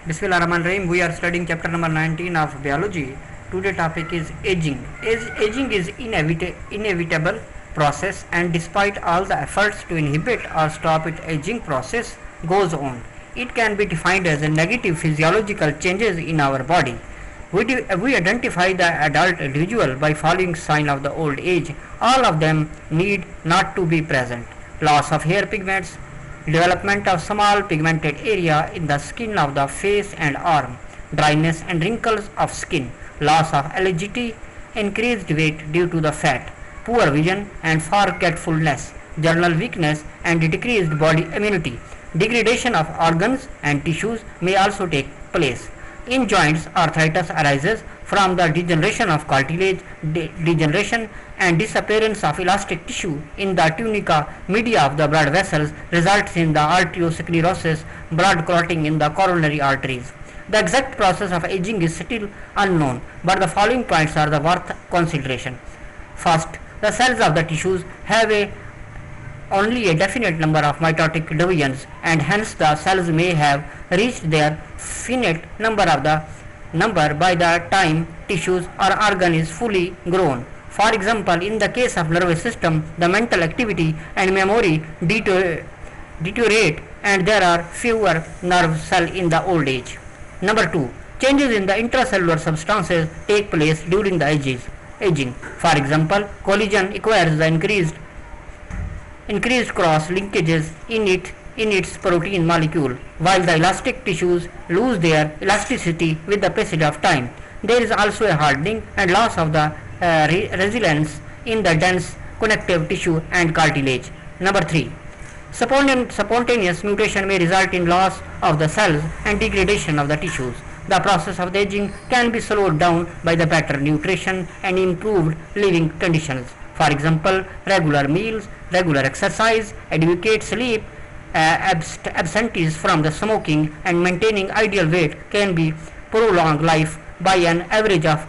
Bismillahirrahmanirrahim. We are studying chapter number 19 of biology. Today topic is aging. Aging is inevitable process, and despite all the efforts to inhibit or stop it, aging process goes on. It can be defined as a negative physiological changes in our body. We identify the adult individual by following sign of the old age. All of them need not to be present. Loss of hair pigments, development of small pigmented area in the skin of the face and arm, dryness and wrinkles of skin, loss of agility, increased weight due to the fat, poor vision and forgetfulness, general weakness and decreased body immunity, degradation of organs and tissues may also take place. In joints, arthritis arises from the degeneration of cartilage, degeneration and disappearance of elastic tissue in the tunica media of the blood vessels results in the arteriosclerosis, blood clotting in the coronary arteries. The exact process of aging is still unknown, but the following points are the worth consideration. First, the cells of the tissues have only a definite number of mitotic divisions, and hence the cells may have reached their finite number by the time tissues or organ is fully grown. For example, in the case of nervous system, the mental activity and memory deteriorate and there are fewer nerve cells in the old age. Number 2. Changes in the intracellular substances take place during the aging. For example, collagen acquires the increased cross linkages in its protein molecule, while the elastic tissues lose their elasticity with the passage of time. There is also a hardening and loss of the resilience in the dense connective tissue and cartilage. Number 3. Spontaneous mutation may result in loss of the cells and degradation of the tissues. The process of the aging can be slowed down by the better nutrition and improved living conditions. For example, regular meals, regular exercise, adequate sleep, absentees from the smoking and maintaining ideal weight can be prolong life by an average of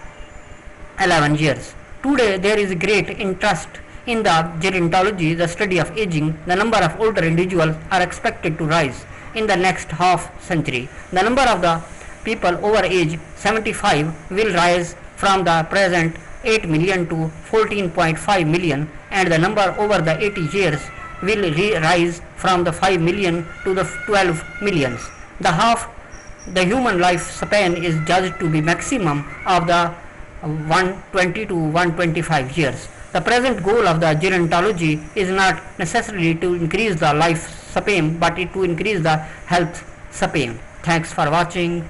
11 years. Today there is great interest in the gerontology, the study of aging. The number of older individuals are expected to rise in the next half century. The number of the people over age 75 will rise from the present 8 million to 14.5 million, and the number over the 80 years will rise from the 5 million to the 12 millions. The human lifespan is judged to be maximum of the 120 to 125 years. The present goal of the gerontology is not necessarily to increase the lifespan, but to increase the health span. Thanks for watching.